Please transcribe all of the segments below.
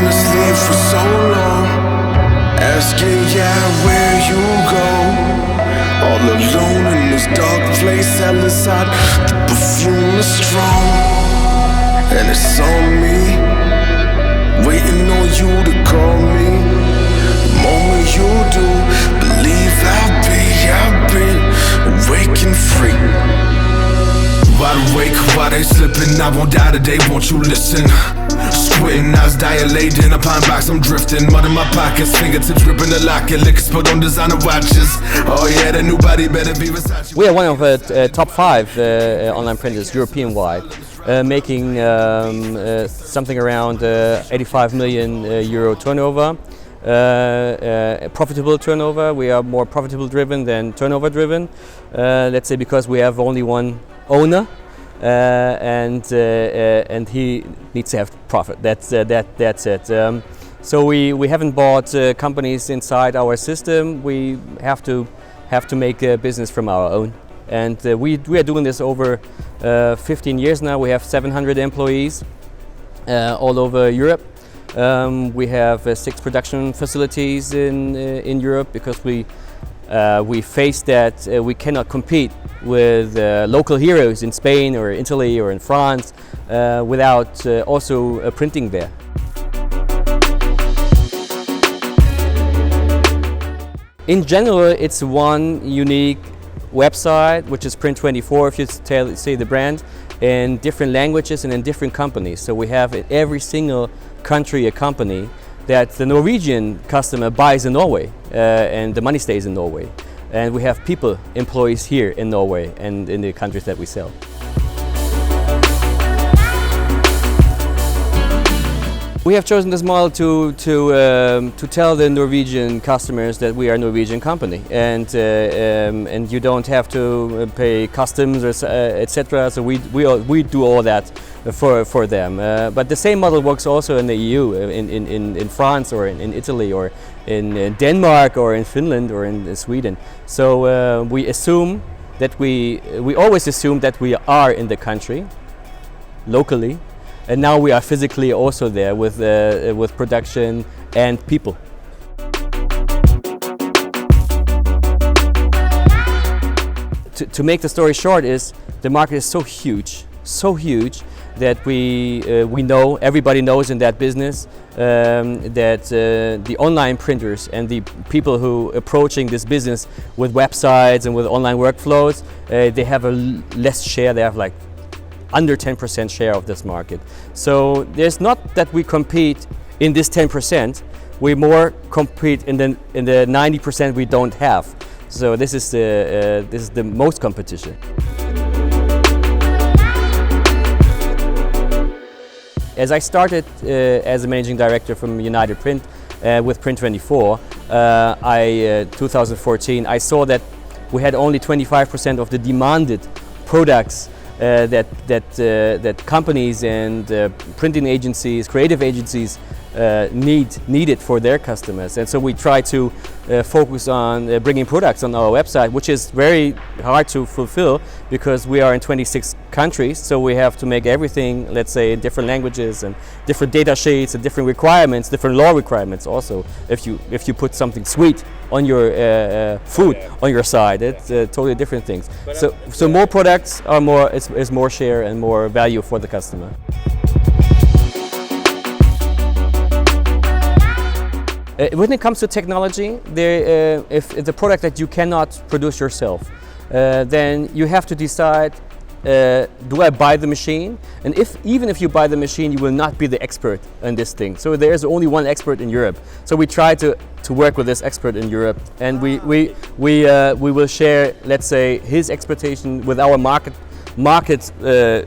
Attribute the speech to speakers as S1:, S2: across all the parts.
S1: been asleep for so long, asking where you go. All alone in this dark place, hell inside, the perfume is strong. And it's on me, waiting on you to call me. The moment you do, believe I've been awake and free. Wide awake, why they slipping? I won't die today, won't you listen? Squinting, eyes dilated in a pine box, I'm drifting. Mud in my pockets, fingertips gripping the locket. Liquor spilled on designer watches. Oh yeah, the new body better be Versace.
S2: We are one of the top 5 online printers European-wide, making something around 85 million euro turnover. Profitable turnover. We are more profitable driven than turnover driven. Let's say because we have only one owner, and he needs to have profit. That's it. So we haven't bought companies inside our system. We have to make a business from our own, and we are doing this over 15 years now. We have 700 employees all over Europe. We have 6 production facilities in Europe because we face that we cannot compete with local heroes in Spain or Italy or in France without also printing there. In general, it's one unique website, which is Print24, if you say the brand, in different languages and in different companies. So we have in every single country a company that the Norwegian customer buys in Norway, and the money stays in Norway. And we have people, employees here in Norway and in the countries that we sell. We have chosen this model to tell the Norwegian customers that we are a Norwegian company, and you don't have to pay customs or etc. So we do all that for them. But the same model works also in the EU, in France or in Italy or in Denmark or in Finland or in Sweden. So we assume that we always assume that we are in the country locally. And now we are physically also there with production and people. To make the story short, is the market is so huge that we know, everybody knows in that business that the online printers and the people who approaching this business with websites and with online workflows, they have a less share. They have like under 10% share of this market. So there's not that we compete in this 10%, we more compete in the 90% we don't have. So this is the most competition. As I started as a managing director from Unitedprint with Print24, 2014, I saw that we had only 25% of the demanded products that companies and printing agencies, creative agencies needed for their customers. And so we try to focus on bringing products on our website, which is very hard to fulfill because we are in 26 countries, so we have to make everything, let's say, in different languages and different data sheets and different requirements, different law requirements also. If you put something sweet on your food on your site, it's totally different things. So more products are is more share and more value for the customer. When it comes to technology, if it's a product that you cannot produce yourself, then you have to decide, do I buy the machine? And even if you buy the machine, you will not be the expert in this thing. So there's only one expert in Europe. So we try to work with this expert in Europe, and we will share, let's say, his expertise with our market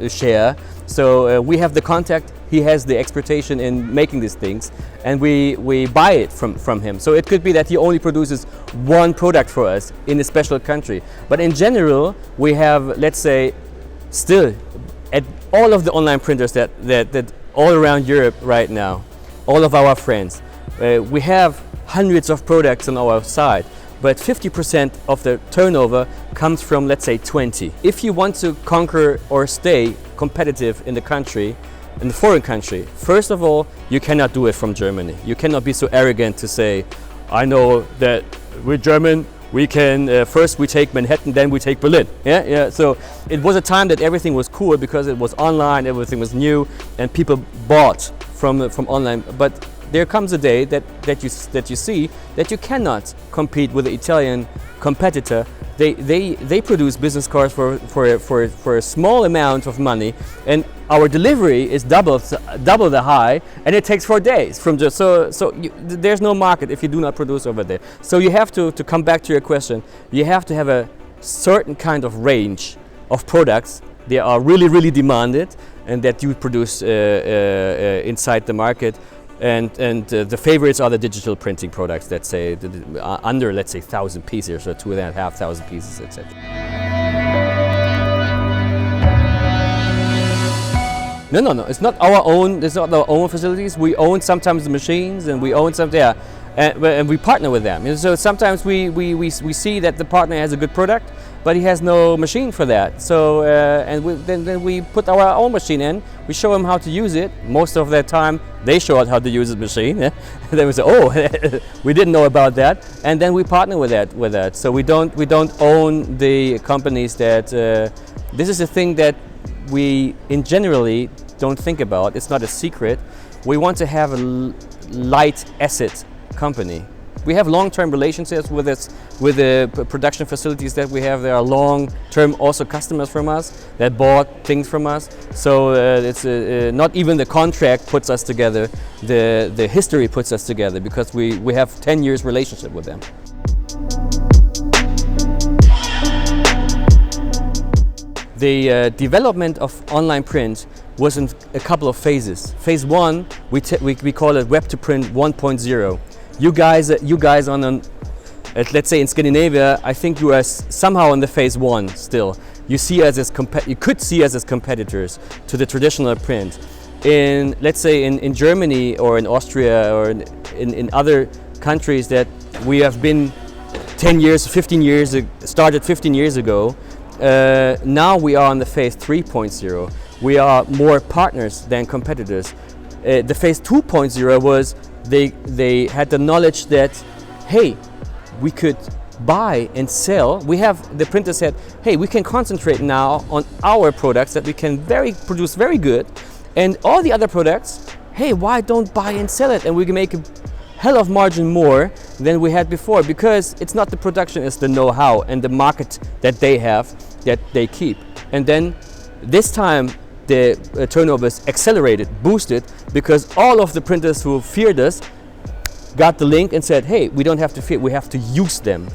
S2: share. So we have the contact, he has the expertise in making these things, and we buy it from him. So it could be that he only produces one product for us in a special country. But in general, we have, let's say, still at all of the online printers that all around Europe right now, all of our friends, we have hundreds of products on our site. But 50% of the turnover comes from, let's say, 20. If you want to conquer or stay competitive in the country, in a foreign country, first of all, you cannot do it from Germany. You cannot be so arrogant to say, I know that we're German, we can, first we take Manhattan, then we take Berlin. Yeah. So it was a time that everything was cool because it was online, everything was new, and people bought from online. But there comes a day that you see that you cannot compete with the Italian competitor. They produce business cards for a small amount of money, and our delivery is double the high, and it takes 4 days from just there's no market if you do not produce over there. So you have to come back to your question. You have to have a certain kind of range of products that are really demanded and that you produce inside the market. And the favorites are the digital printing products that say under, let's say, 1,000 pieces or 2,500 pieces, etc. No. It's not our own. It's not our own facilities. We own sometimes the machines, and we own some. Yeah, and we partner with them. And so sometimes we see that the partner has a good product, but he has no machine for that. So then we put our own machine in. We show them how to use it. Most of the time, they show us how to use the machine. And then we say, oh, we didn't know about that. And then we partner with that. So we don't own the companies that. This is a thing that we generally don't think about. It's not a secret. We want to have a light asset company. We have long-term relationships with the production facilities that we have. There are long-term also customers from us that bought things from us. So it's not even the contract puts us together. The history puts us together because we have 10 years relationship with them. The development of online print was in a couple of phases. Phase 1, we call it Web to Print 1.0. You guys let's say in Scandinavia, I think you are somehow on the phase 1 still. You could see us as competitors to the traditional print. Let's say in Germany or in Austria or in other countries that we have been 10 years, 15 years, started 15 years ago. Now we are on the phase 3.0. We are more partners than competitors. The phase 2.0 was they had the knowledge that, hey, we could buy and sell. The printer said, hey, we can concentrate now on our products that we can produce very good, and all the other products, hey, why don't buy and sell it, and we can make a hell of margin more than we had before, because it's not the production, it's the know-how and the market that they have that they keep. And then this time the turnover is accelerated, boosted, because all of the printers who feared us got the link and said, hey, we don't have to fear, we have to use them.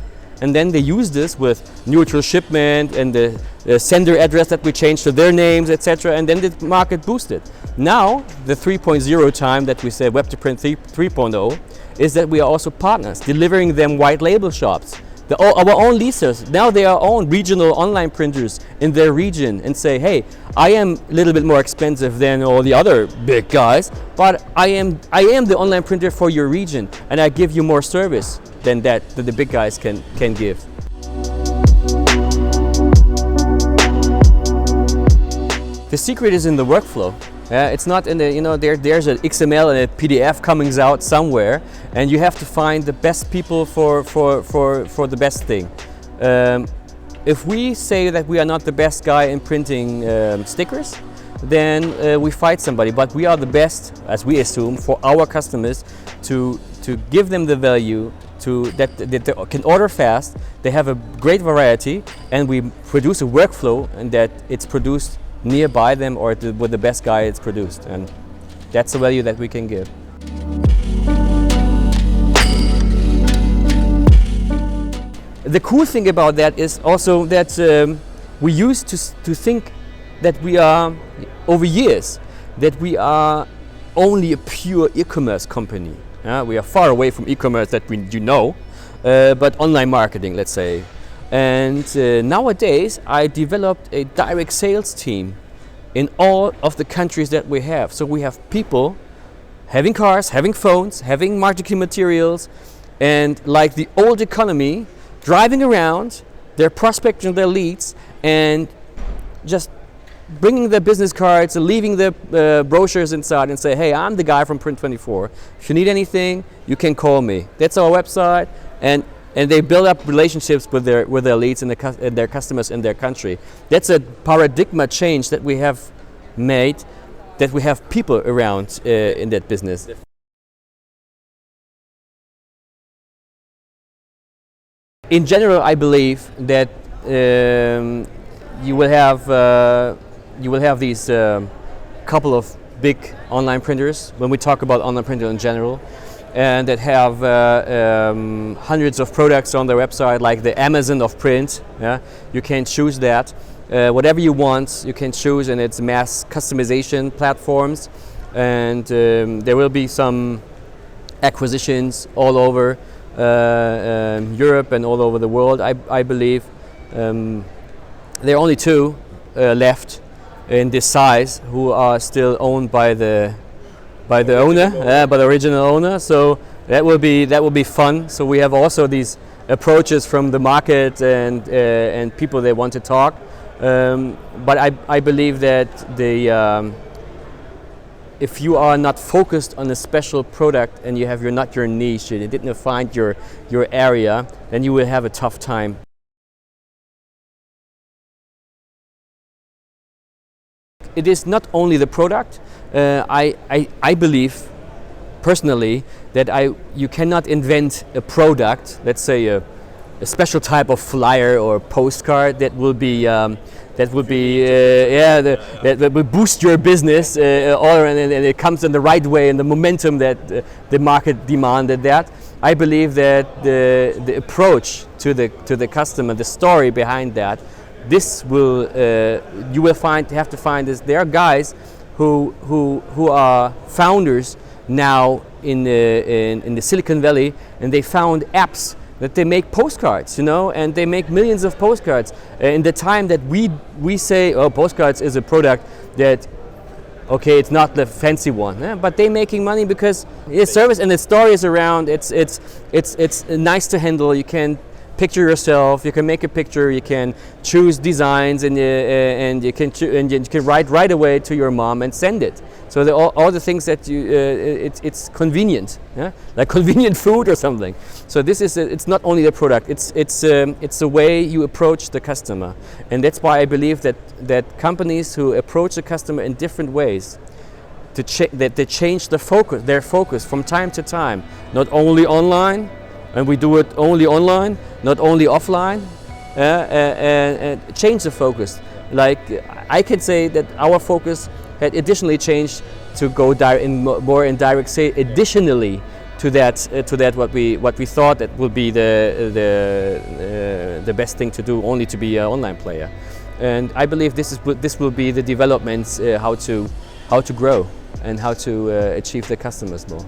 S2: And then they used this with neutral shipment and the sender address that we changed to their names, etc. And then the market boosted. Now, the 3.0 time that we say Web to Print 3.0 is that we are also partners, delivering them white label shops. Our own leasers, now they are own regional online printers in their region and say, hey, I am a little bit more expensive than all the other big guys, but I am the online printer for your region, and I give you more service than that the big guys can give. The secret is in the workflow. It's not in the, there's an XML and a PDF coming out somewhere, and you have to find the best people for the best thing. If we say that we are not the best guy in printing stickers, then we fight somebody. But we are the best, as we assume, for our customers to give them the value that they can order fast. They have a great variety, and we produce a workflow, and that it's produced nearby them or with the best guy it's produced, and that's the value that we can give. The cool thing about that is also that we used to think that we are, over years, that we are only a pure e-commerce company. We are far away from e-commerce that but online marketing, let's say. And nowadays I developed a direct sales team in all of the countries that we have. So we have people having cars, having phones, having marketing materials, and like the old economy, driving around, they're prospecting their leads and just bringing the business cards, leaving the brochures inside and say, hey, I'm the guy from Print24. If you need anything, you can call me. That's our website, and they build up relationships with their leads and their customers in their country. That's a paradigm change that we have made, that we have people around in that business. In general, I believe that you will have these couple of big online printers, when we talk about online printer in general, and that have hundreds of products on their website, like the Amazon of print. Yeah? You can choose that. Whatever you want, you can choose, and it's mass customization platforms. And there will be some acquisitions all over Europe and all over the world. I believe there are only two left in this size who are still owned by the owner, by the original owner. So that will be fun. So we have also these approaches from the market and people that want to talk. But I believe that if you are not focused on a special product and you're not your niche, you didn't find your area, then you will have a tough time. It is not only the product. I believe personally that you cannot invent a product, let's say a special type of flyer or postcard that will boost your business, and it comes in the right way and the momentum that the market demanded that. I believe that the approach to the customer, the story behind that, this will you will have to find this. There are guys who are founders now in the Silicon Valley, and they found apps that they make postcards, and they make millions of postcards. In the time that we say, oh, postcards is a product that, okay, it's not the fancy one, but they're making money because it's service and the story is around. It's nice to handle. You can picture yourself. You can make a picture. You can choose designs, and you can write right away to your mom and send it. So all the things that it's convenient, like convenient food or something. So this is it's not only the product. It's the way you approach the customer, and that's why I believe that companies who approach the customer in different ways, that they change their focus from time to time, not only online. And we do it only online, not only offline, and change the focus. Like I can say that our focus had additionally changed to go more in direct sales. Additionally to that, what we thought that would be the best thing to do, only to be an online player. And I believe this will be the developments how to grow and how to achieve the customers more.